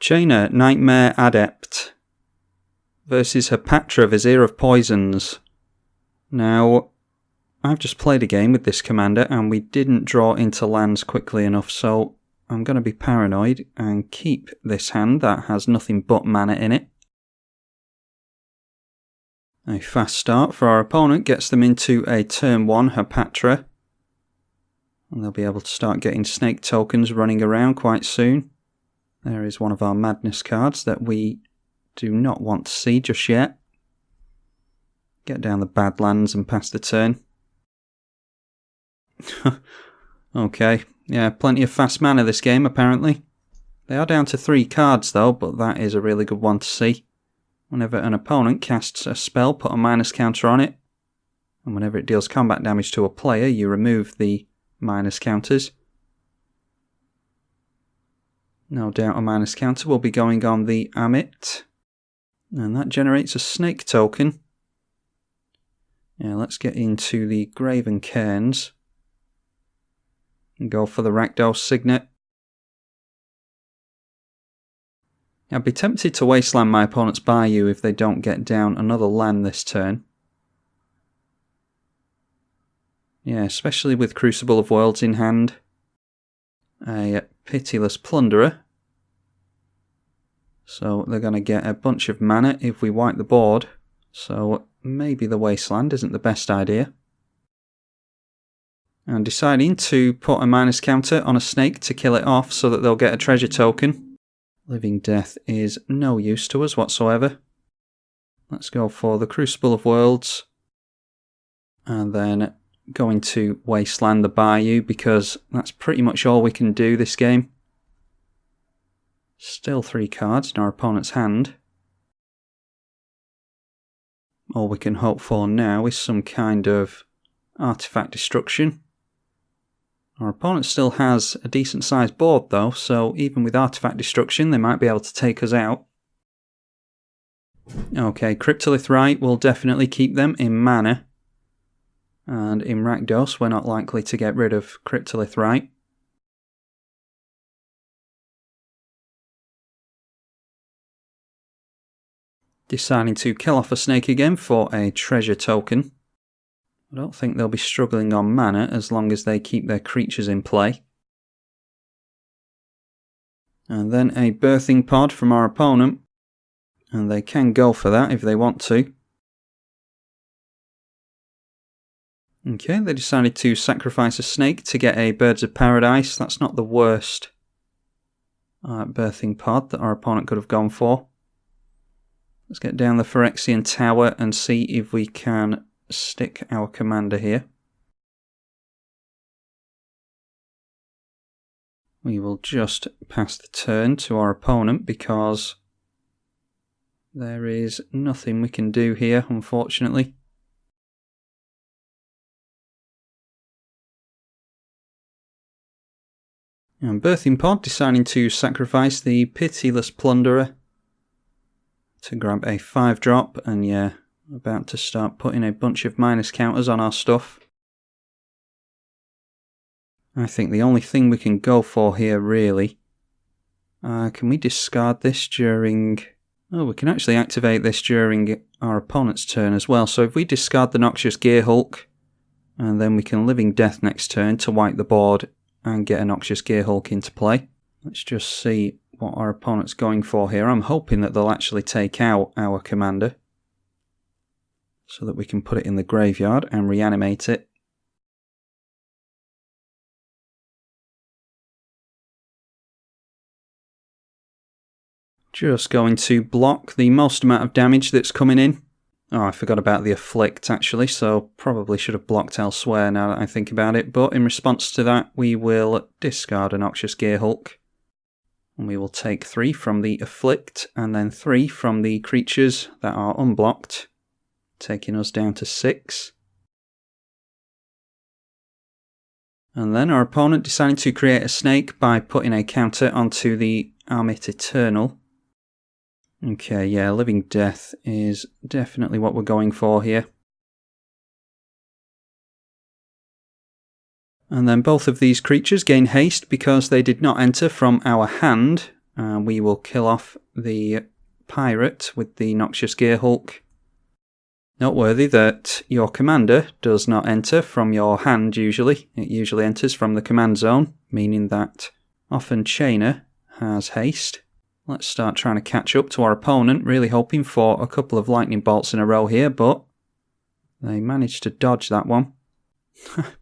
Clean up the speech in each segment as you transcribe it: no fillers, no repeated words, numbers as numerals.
Chainer, Nightmare, Adept versus Hapatra, Vizier of Poisons. Now, I've just played a game with this commander and we didn't draw into lands quickly enough, so I'm going to be paranoid and keep this hand that has nothing but mana in it. A fast start for our opponent gets them into a turn 1 Hapatra. And they'll be able to start getting snake tokens running around quite soon. There is one of our madness cards that we do not want to see just yet. Get down the Badlands and pass the turn. Okay, yeah, plenty of fast mana this game apparently. They are down to 3 cards though, but that is a really good one to see. Whenever an opponent casts a spell, put a minus counter on it. And whenever it deals combat damage to a player, you remove the minus counters. No doubt a minus counter will be going on the Adept. And that generates a snake token. Yeah, let's get into the Graven Cairns. And go for the Rakdos Signet. I'd be tempted to wasteland my opponent's Bayou if they don't get down another land this turn. Yeah, especially with Crucible of Worlds in hand. A Pitiless Plunderer. So they're going to get a bunch of mana if we wipe the board. So maybe the wasteland isn't the best idea. And deciding to put a minus counter on a snake to kill it off so that they'll get a treasure token. Living Death is no use to us whatsoever. Let's go for the Crucible of Worlds. And then going to wasteland the Bayou because that's pretty much all we can do this game. Still 3 cards in our opponent's hand. All we can hope for now is some kind of artifact destruction. Our opponent still has a decent sized board though, so even with artifact destruction they might be able to take us out. Okay, Cryptolith Rite will definitely keep them in mana. And in Rakdos we're not likely to get rid of Cryptolith Rite. Deciding to kill off a snake again for a treasure token. I don't think they'll be struggling on mana as long as they keep their creatures in play. And then a Birthing Pod from our opponent. And they can go for that if they want to. Okay, they decided to sacrifice a snake to get a Birds of Paradise. That's not the worst Birthing Pod that our opponent could have gone for. Let's get down the Phyrexian Tower and see if we can stick our commander here. We will just pass the turn to our opponent because there is nothing we can do here, unfortunately. And Birthing Pod deciding to sacrifice the Pitiless Plunderer to grab a 5-drop, and yeah, about to start putting a bunch of minus counters on our stuff. I think the only thing we can go for here really... can we discard this during... Oh, we can actually activate this during our opponent's turn as well. So if we discard the Noxious Gearhulk, and then we can Living Death next turn to wipe the board and get a Noxious Gearhulk into play. Let's just see what our opponent's going for here. I'm hoping that they'll actually take out our commander so that we can put it in the graveyard and reanimate it. Just going to block the most amount of damage that's coming in. Oh, I forgot about the Afflict actually, so probably should have blocked elsewhere now that I think about it. But in response to that, we will discard a Noxious Gearhulk. And we will take 3 from the Afflict and then 3 from the creatures that are unblocked, taking us down to 6. And then our opponent deciding to create a snake by putting a counter onto the Amit Eternal. Okay, yeah, Living Death is definitely what we're going for here. And then both of these creatures gain haste because they did not enter from our hand, and we will kill off the pirate with the Noxious Gearhulk. Noteworthy that your commander does not enter from your hand usually. It usually enters from the command zone, meaning that often Chainer has haste. Let's start trying to catch up to our opponent, really hoping for a couple of lightning bolts in a row here, but they managed to dodge that one.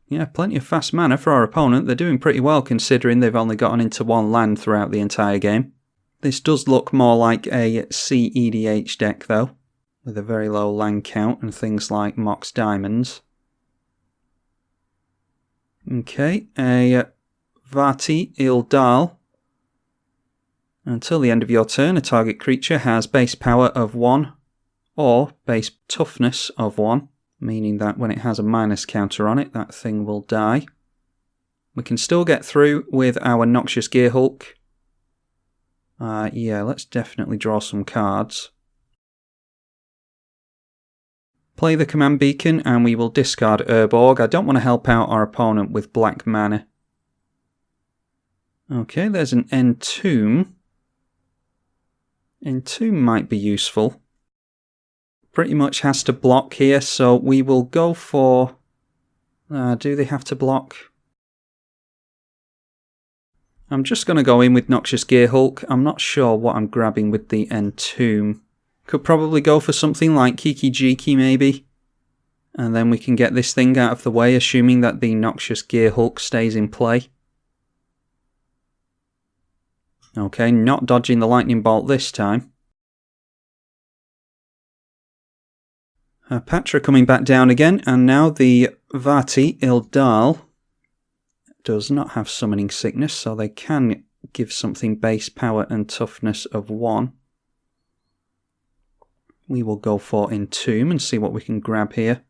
Yeah, plenty of fast mana for our opponent. They're doing pretty well considering they've only gotten into one land throughout the entire game. This does look more like a EDH deck though, with a very low land count and things like Mox Diamonds. Okay, a Vati Ildal. Until the end of your turn, a target creature has base power of 1 or base toughness of 1, meaning that when it has a minus counter on it, that thing will die. We can still get through with our Noxious Gearhulk. Yeah, let's definitely draw some cards. Play the command beacon and we will discard Urborg. I don't want to help out our opponent with black mana. Okay, there's an Entomb. Entomb might be useful. Pretty much has to block here, so we will go for... do they have to block? I'm just going to go in with Noxious Gearhulk. I'm not sure what I'm grabbing with the Entomb. Could probably go for something like Kiki Jiki maybe. And then we can get this thing out of the way, assuming that the Noxious Gearhulk stays in play. Okay, not dodging the lightning bolt this time. Hapatra coming back down again, and now the Vati Ildal does not have summoning sickness, so they can give something base power and toughness of 1. We will go for Entomb and see what we can grab here.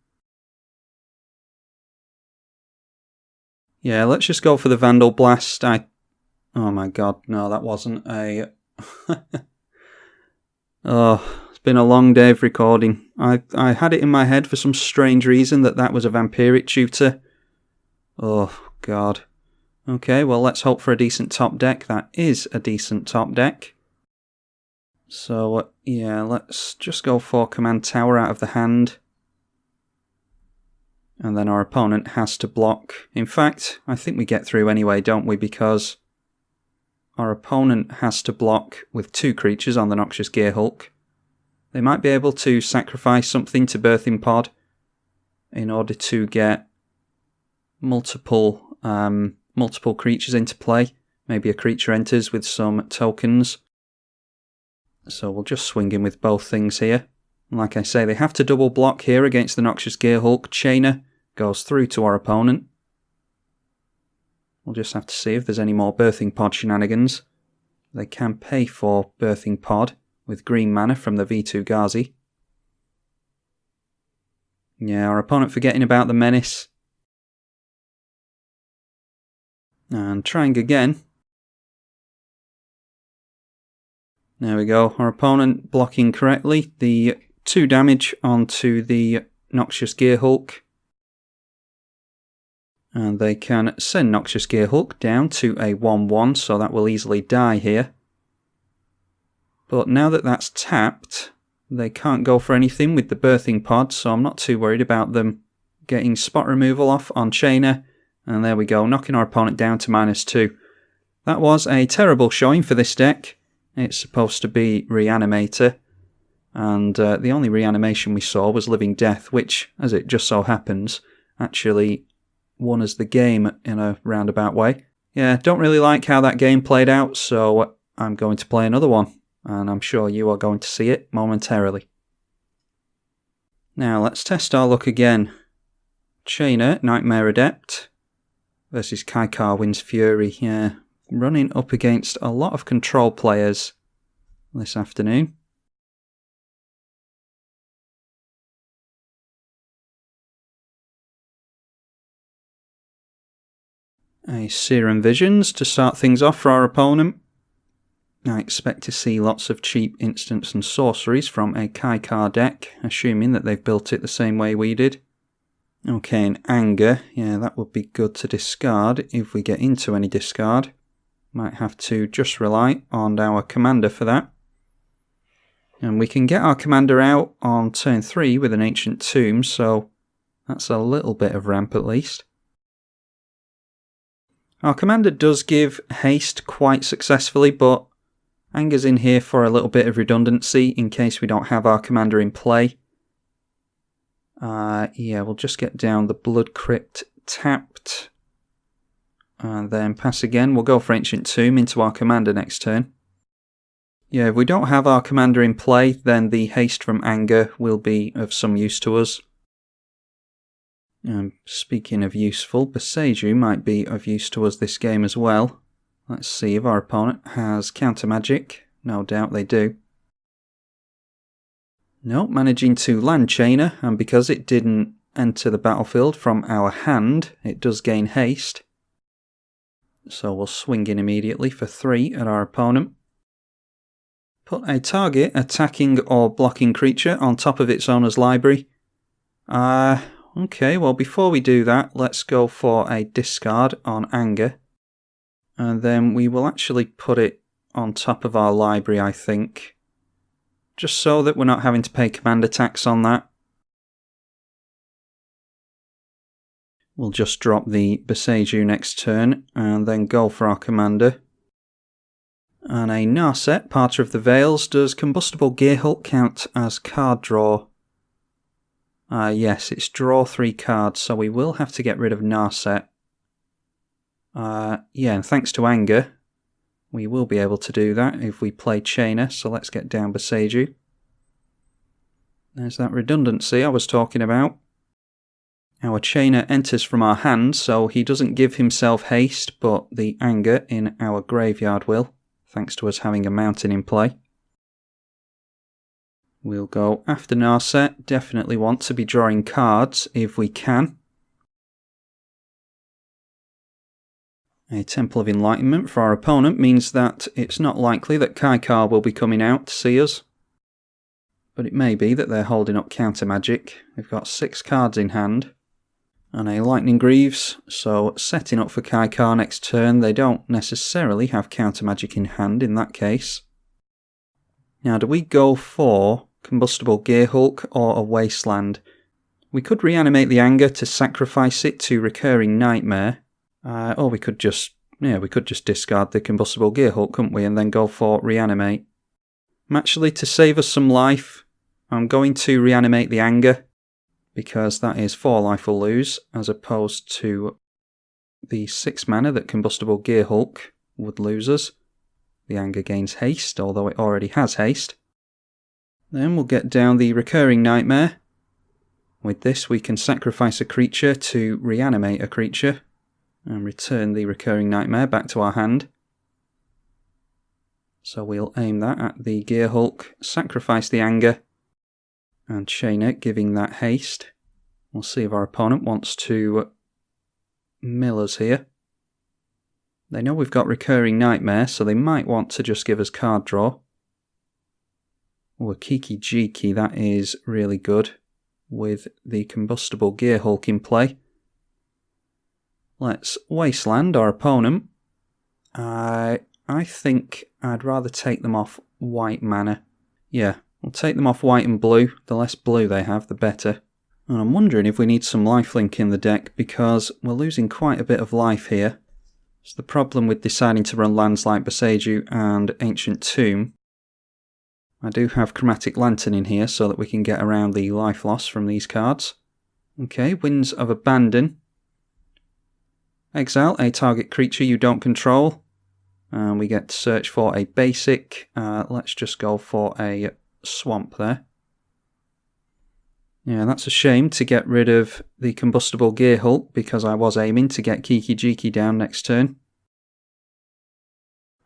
Yeah, let's just go for the Vandal Blast. Oh my god, no, that wasn't a... Oh, it's been a long day of recording. I had it in my head for some strange reason that was a Vampiric Tutor. Oh god. Okay, well let's hope for a decent top deck. That is a decent top deck. So, yeah, let's just go for Command Tower out of the hand. And then our opponent has to block. In fact, I think we get through anyway, don't we? Because our opponent has to block with 2 creatures on the Noxious Gearhulk. They might be able to sacrifice something to Birthing Pod in order to get multiple creatures into play. Maybe a creature enters with some tokens. So we'll just swing in with both things here. Like I say, they have to double block here against the Noxious Gearhulk. Chainer goes through to our opponent. We'll just have to see if there's any more Birthing Pod shenanigans. They can pay for Birthing Pod with green mana from the V2 Ghazi. Yeah, our opponent forgetting about the Menace. And trying again. There we go, our opponent blocking correctly. The 2 damage onto the Noxious Gearhulk. And they can send Noxious Gearhulk down to a 1-1, so that will easily die here. But now that that's tapped, they can't go for anything with the Birthing Pod, so I'm not too worried about them getting spot removal off on Chainer. And there we go, knocking our opponent down to -2. That was a terrible showing for this deck. It's supposed to be Reanimator. And the only reanimation we saw was Living Death, which, as it just so happens, actually won us the game in a roundabout way. Yeah, don't really like how that game played out, so I'm going to play another one. And I'm sure you are going to see it momentarily. Now, let's test our luck again. Chainer, Nightmare Adept, versus Kykar Wind's Fury. Yeah, running up against a lot of control players this afternoon. A Serum Visions to start things off for our opponent. I expect to see lots of cheap instants and sorceries from a Kykar deck, assuming that they've built it the same way we did. Okay, an Anger. Yeah, that would be good to discard if we get into any discard. Might have to just rely on our commander for that. And we can get our commander out on turn 3 with an Ancient Tomb, so that's a little bit of ramp at least. Our commander does give haste quite successfully, but Anger's in here for a little bit of redundancy in case we don't have our commander in play. Yeah, we'll just get down the Blood Crypt tapped. And then pass again. We'll go for Ancient Tomb into our commander next turn. Yeah, if we don't have our commander in play, then the haste from Anger will be of some use to us. Speaking of useful, Boseiju might be of use to us this game as well. Let's see if our opponent has counter magic. No doubt they do. Nope, managing to land Chainer, and because it didn't enter the battlefield from our hand, it does gain haste. So we'll swing in immediately for 3 at our opponent. Put a target attacking or blocking creature on top of its owner's library. Okay, well before we do that, let's go for a discard on Anger. And then we will actually put it on top of our library, I think. Just so that we're not having to pay command attacks on that. We'll just drop the Boseiju next turn and then go for our commander. And a Narset, Parter of the Veils. Does Combustible Gearhulk count as card draw? Yes, it's draw 3 cards, so we will have to get rid of Narset. Yeah, and thanks to Anger, we will be able to do that if we play Chainer, so let's get down Boseiju. There's that redundancy I was talking about. Our Chainer enters from our hand, so he doesn't give himself haste, but the Anger in our graveyard will, thanks to us having a mountain in play. We'll go after Narset. Definitely want to be drawing cards if we can. A Temple of Enlightenment for our opponent means that it's not likely that Kykar will be coming out to see us. But it may be that they're holding up counter magic. They've got 6 cards in hand. And a Lightning Greaves, so setting up for Kykar next turn. They don't necessarily have counter magic in hand in that case. Now, do we go for Combustible Gearhulk or a Wasteland? We could reanimate the Anger to sacrifice it to Recurring Nightmare. Or we could just discard the Combustible Gearhulk, couldn't we, and then go for Reanimate. Actually, to save us some life, I'm going to reanimate the Anger, because that is 4 life we'll lose, as opposed to the 6 mana that Combustible Gearhulk would lose us. The Anger gains haste, although it already has haste. Then we'll get down the Recurring Nightmare. With this we can sacrifice a creature to reanimate a creature, and return the Recurring Nightmare back to our hand. So we'll aim that at the Gearhulk, sacrifice the Anger, and chain it, giving that haste. We'll see if our opponent wants to mill us here. They know we've got Recurring Nightmare, so they might want to just give us card draw. Oh, a Kiki-Jiki, that is really good, with the Combustible Gearhulk in play. Let's Wasteland our opponent. I think I'd rather take them off white mana. Yeah, we'll take them off white and blue. The less blue they have, the better. And I'm wondering if we need some lifelink in the deck, because we're losing quite a bit of life here. It's the problem with deciding to run lands like Boseiju and Ancient Tomb. I do have Chromatic Lantern in here so that we can get around the life loss from these cards. Okay, Winds of Abandon. Exile a target creature you don't control. And we get to search for a basic. Let's just go for a swamp there. Yeah, that's a shame to get rid of the Combustible Gearhulk, because I was aiming to get Kiki-Jiki down next turn.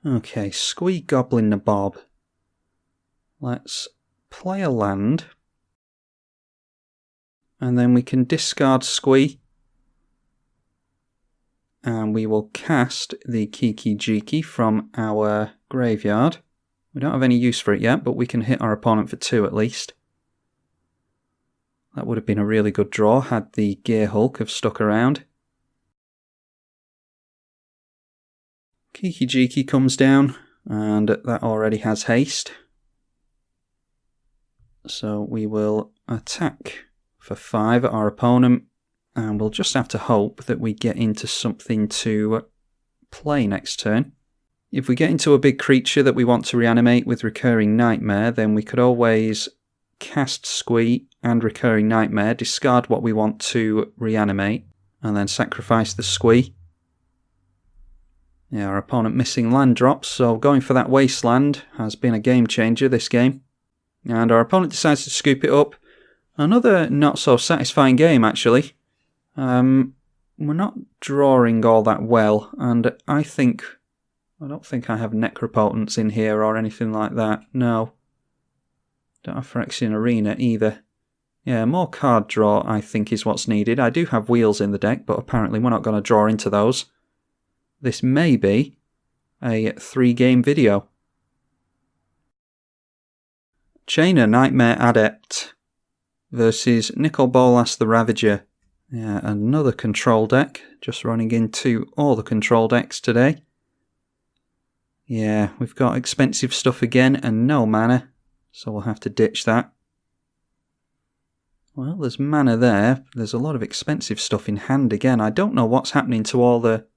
Okay, Squee Goblin Nabob. Let's play a land. And then we can discard Squee. And we will cast the Kiki-Jiki from our graveyard. We don't have any use for it yet, but we can hit our opponent for 2 at least. That would have been a really good draw had the Gearhulk have stuck around. Kiki-Jiki comes down, and that already has haste. So we will attack for 5 at our opponent, and we'll just have to hope that we get into something to play next turn. If we get into a big creature that we want to reanimate with Recurring Nightmare, then we could always cast Squee and Recurring Nightmare, discard what we want to reanimate, and then sacrifice the Squee. Yeah, our opponent missing land drops, so going for that Wasteland has been a game changer this game. And our opponent decides to scoop it up. Another not so satisfying game, actually. We're not drawing all that well, and I don't think I have Necropotence in here or anything like that. No. Don't have Phyrexian Arena either. Yeah, more card draw I think is what's needed. I do have wheels in the deck, but apparently we're not going to draw into those. This may be a 3-game video. Chainer Nightmare Adept versus Nicol Bolas the Ravager. Yeah, another control deck. Just running into all the control decks today. Yeah, we've got expensive stuff again and no mana, so we'll have to ditch that. Well, there's mana there. There's a lot of expensive stuff in hand again. I don't know what's happening to all the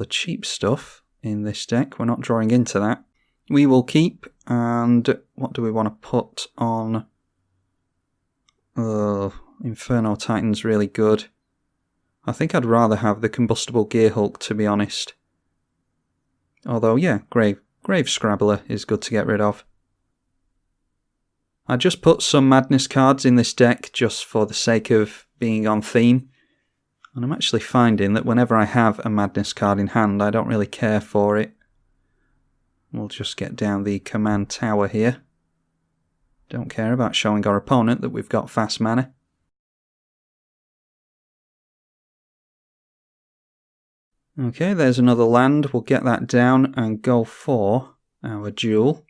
cheap stuff in this deck. We're not drawing into that. We will keep, and what do we want to put on? Inferno Titan's really good. I think I'd rather have the Combustible Gearhulk, to be honest. Although, yeah, Grave Scrabbler is good to get rid of. I just put some Madness cards in this deck just for the sake of being on theme. And I'm actually finding that whenever I have a Madness card in hand, I don't really care for it. We'll just get down the command tower here. Don't care about showing our opponent that we've got fast mana. Okay, there's another land. We'll get that down and go for our duel.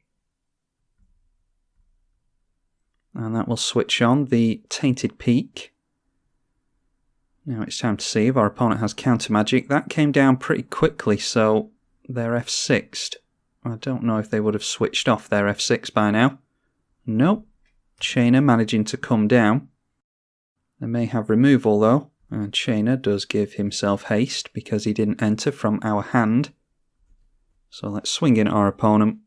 And that will switch on the Tainted Peak. Now it's time to see if our opponent has counter magic. That came down pretty quickly, so they're F6'd. I don't know if they would have switched off their F6 by now. Nope. Chainer managing to come down. They may have removal though, and Chainer does give himself haste because he didn't enter from our hand. So let's swing in our opponent.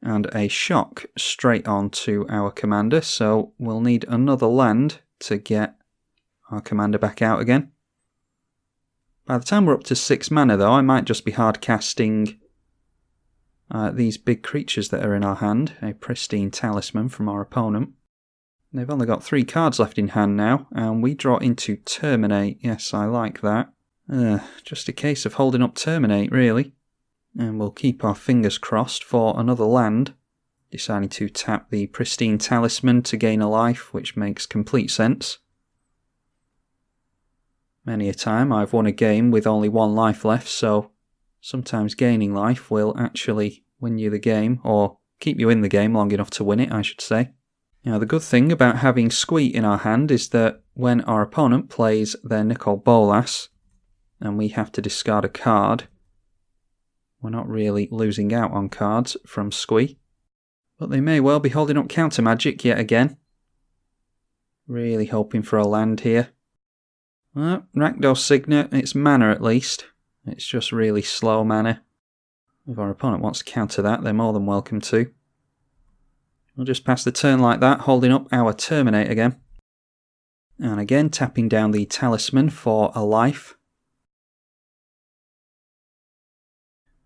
And a shock straight on to our commander, so we'll need another land to get our commander back out again. By the time we're up to 6 mana though, I might just be hard casting these big creatures that are in our hand. A Pristine Talisman from our opponent. They've only got 3 cards left in hand now, and we draw into Terminate. Yes, I like that. Just a case of holding up Terminate, really. And we'll keep our fingers crossed for another land. Deciding to tap the Pristine Talisman to gain a life, which makes complete sense. Many a time I've won a game with only 1 life left, so sometimes gaining life will actually win you the game, or keep you in the game long enough to win it, I should say. Now the good thing about having Squee in our hand is that when our opponent plays their Nicol Bolas, and we have to discard a card, we're not really losing out on cards from Squee. But they may well be holding up counter magic yet again. Really hoping for a land here. Rakdos Signet, it's mana at least. It's just really slow mana. If our opponent wants to counter that, they're more than welcome to. We'll just pass the turn like that, holding up our Terminate again. And again, tapping down the Talisman for a life.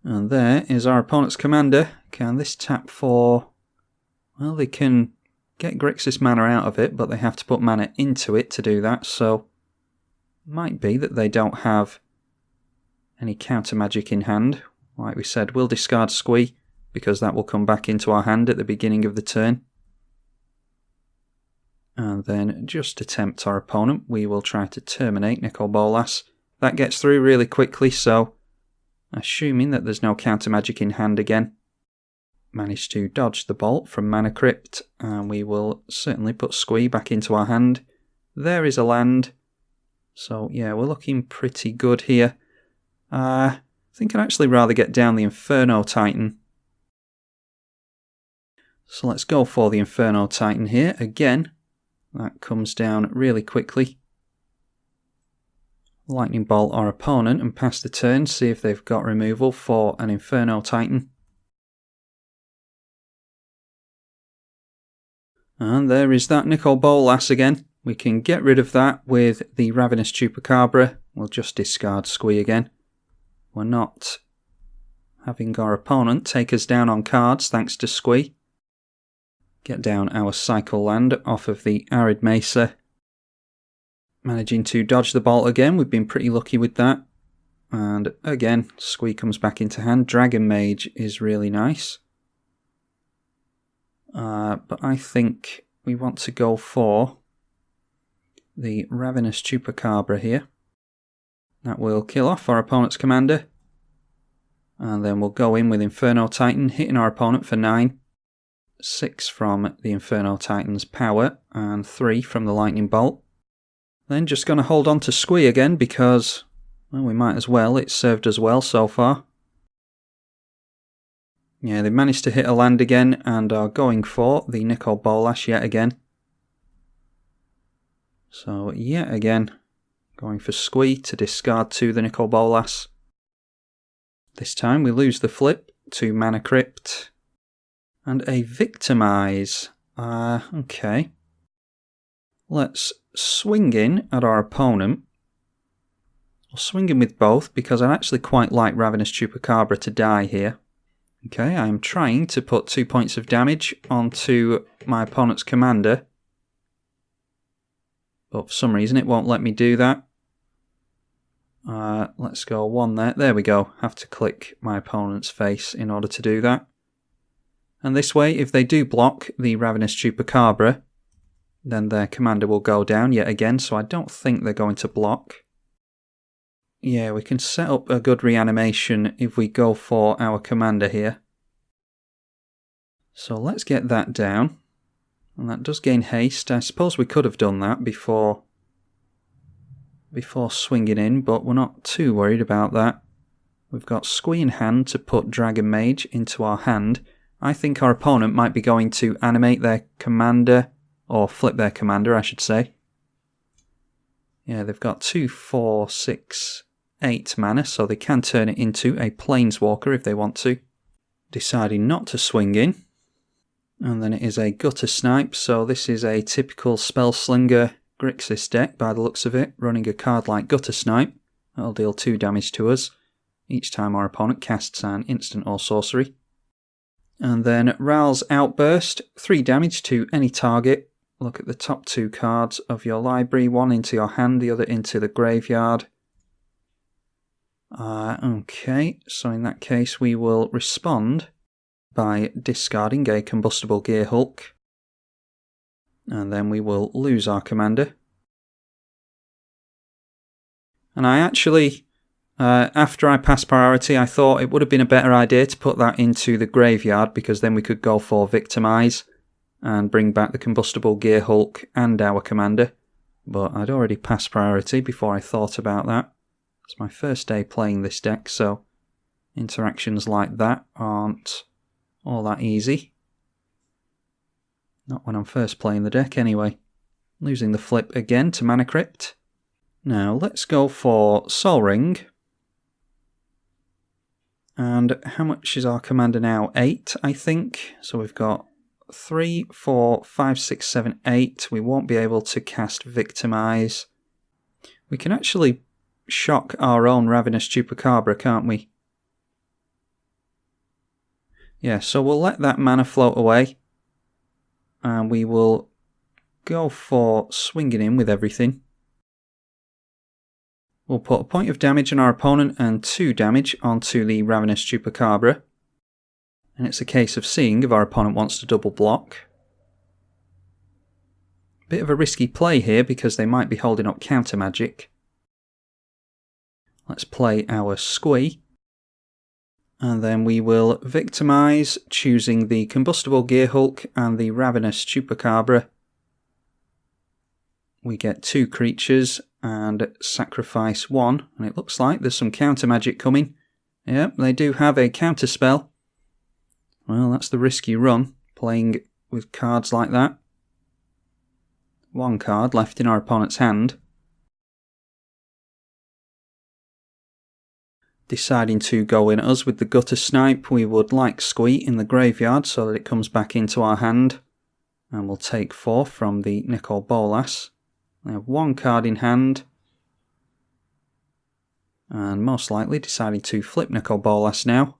And there is our opponent's commander. Can this tap for... Well, they can get Grixis mana out of it, but they have to put mana into it to do that, so... Might be that they don't have any counter magic in hand. Like we said, we'll discard Squee, because that will come back into our hand at the beginning of the turn. And then, just to tempt our opponent, we will try to Terminate Nicol Bolas. That gets through really quickly, so... Assuming that there's no counter magic in hand again. Managed to dodge the bolt from Mana Crypt, and we will certainly put Squee back into our hand. There is a land. So yeah, we're looking pretty good here. I think I'd actually rather get down the Inferno Titan. So let's go for the Inferno Titan here. Again, that comes down really quickly. Lightning Bolt our opponent and pass the turn, see if they've got removal for an Inferno Titan. And there is that Nicol Bolas again. We can get rid of that with the Ravenous Chupacabra. We'll just discard Squee again. We're not having our opponent take us down on cards thanks to Squee. Get down our Cycle Land off of the Arid Mesa. Managing to dodge the bolt again, we've been pretty lucky with that. And again, Squee comes back into hand. Dragon Mage is really nice. But I think we want to go for the Ravenous Chupacabra here. That will kill off our opponent's commander. And then we'll go in with Inferno Titan, hitting our opponent for 9. 6 from the Inferno Titan's power, and 3 from the Lightning Bolt. Then just going to hold on to Squee again because, well, we might as well. It's served us well so far. Yeah, they managed to hit a land again and are going for the Nicol Bolas yet again. So, yet again, going for Squee to discard to the Nicol Bolas. This time we lose the flip to Mana Crypt. And a Victimize. Okay. Let's swing in at our opponent. I'll swing in with both because I'd actually quite like Ravenous Chupacabra to die here. Okay, I'm trying to put 2 points of damage onto my opponent's commander. But for some reason it won't let me do that. Let's go 1 there. There we go. Have to click my opponent's face in order to do that. And this way, if they do block the Ravenous Chupacabra, then their commander will go down yet again, so I don't think they're going to block. Yeah, we can set up a good reanimation if we go for our commander here. So let's get that down. And that does gain haste. I suppose we could have done that before swinging in, but we're not too worried about that. We've got Squee in hand to put Dragon Mage into our hand. I think our opponent might be going to animate their commander, or flip their commander, I should say. Yeah, they've got 2, 4, 6, 8 mana, so they can turn it into a Planeswalker if they want to. Deciding not to swing in. And then it is a Gutter Snipe, so this is a typical Spellslinger Grixis deck by the looks of it, running a card like Gutter Snipe. That'll deal 2 damage to us each time our opponent casts an instant or sorcery. And then Ral's Outburst, 3 damage to any target. Look at the top 2 cards of your library, one into your hand, the other into the graveyard. Okay, so in that case we will respond by discarding a Combustible Gear Hulk. And then we will lose our commander. And I actually, after I passed priority, I thought it would have been a better idea to put that into the graveyard because then we could go for Victimize and bring back the Combustible Gear Hulk and our commander. But I'd already passed priority before I thought about that. It's my first day playing this deck, so interactions like that aren't all that easy. Not when I'm first playing the deck anyway. Losing the flip again to Mana Crypt. Now let's go for Sol Ring. And how much is our commander now? 8, I think. So we've got 3, 4, 5, 6, 7, 8. We won't be able to cast Victimize. We can actually shock our own Ravenous Chupacabra, can't we? Yeah, so we'll let that mana float away. And we will go for swinging in with everything. We'll put a point of damage on our opponent and 2 damage onto the Ravenous Chupacabra. And it's a case of seeing if our opponent wants to double block. Bit of a risky play here because they might be holding up counter magic. Let's play our Squee. And then we will Victimize, choosing the Combustible Gear Hulk and the Ravenous Chupacabra. We get 2 creatures, and sacrifice 1. And it looks like there's some counter magic coming. Yep, they do have a counter spell. Well, that's the risk you run, playing with cards like that. 1 card left in our opponent's hand. Deciding to go in us with the Gutter Snipe, we would like Squeak in the graveyard so that it comes back into our hand. And we'll take 4 from the Nicol Bolas. They have 1 card in hand. And most likely deciding to flip Nicol Bolas now.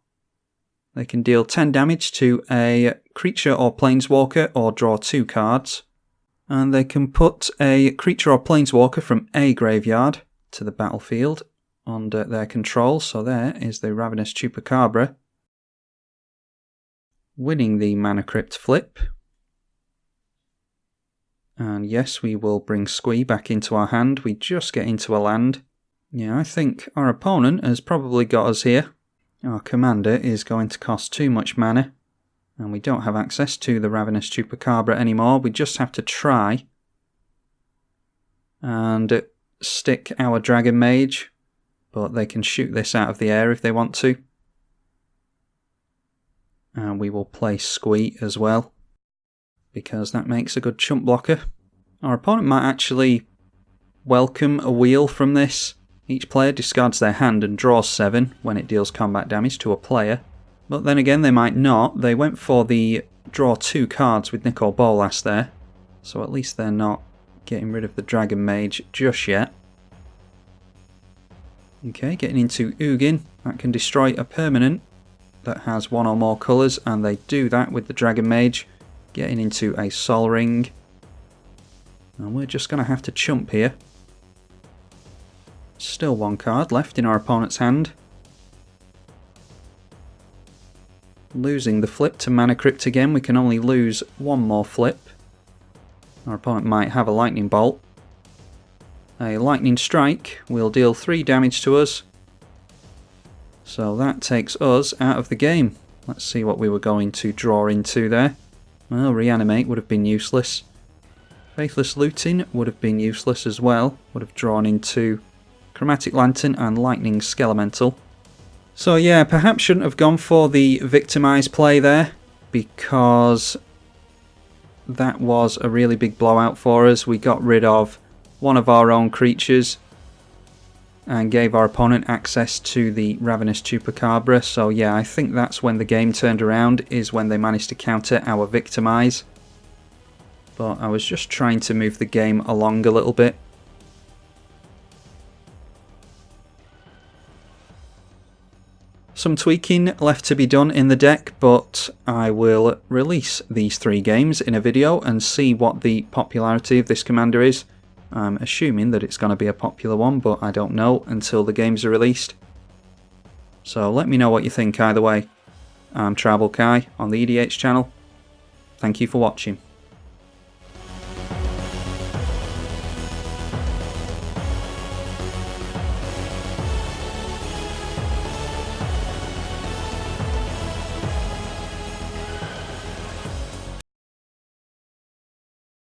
They can deal 10 damage to a creature or planeswalker or draw 2 cards. And they can put a creature or planeswalker from a graveyard to the battlefield under their control. So there is the Ravenous Chupacabra, winning the Mana Crypt flip. And yes, we will bring Squee back into our hand. We just get into a land. Yeah, I think our opponent has probably got us here. Our commander is going to cost too much mana, and we don't have access to the Ravenous Chupacabra anymore. We just have to try and stick our Dragon Mage, but they can shoot this out of the air if they want to. And we will play Squee as well, because that makes a good chump blocker. Our opponent might actually welcome a wheel from this. Each player discards their hand and draws 7 when it deals combat damage to a player. But then again, they might not. They went for the draw 2 cards with Nicol Bolas there. So at least they're not getting rid of the Dragon Mage just yet. Okay, getting into Ugin. That can destroy a permanent that has 1 or more colours, and they do that with the Dragon Mage. Getting into a Sol Ring. And we're just going to have to chump here. Still 1 card left in our opponent's hand. Losing the flip to Mana Crypt again. We can only lose 1 more flip. Our opponent might have a Lightning Bolt. A Lightning Strike will deal 3 damage to us. So that takes us out of the game. Let's see what we were going to draw into there. Well, Reanimate would have been useless. Faithless Looting would have been useless as well. Would have drawn into Chromatic Lantern and Lightning Skelemental. So yeah, perhaps shouldn't have gone for the Victimize play there, because that was a really big blowout for us. We got rid of one of our own creatures and gave our opponent access to the Ravenous Chupacabra. So yeah, I think that's when the game turned around, is when they managed to counter our Victimize. But I was just trying to move the game along a little bit. Some tweaking left to be done in the deck, but I will release these 3 games in a video and see what the popularity of this commander is. I'm assuming that it's going to be a popular one, but I don't know until the games are released. So let me know what you think either way. I'm tribalkai on the EDH channel. Thank you for watching.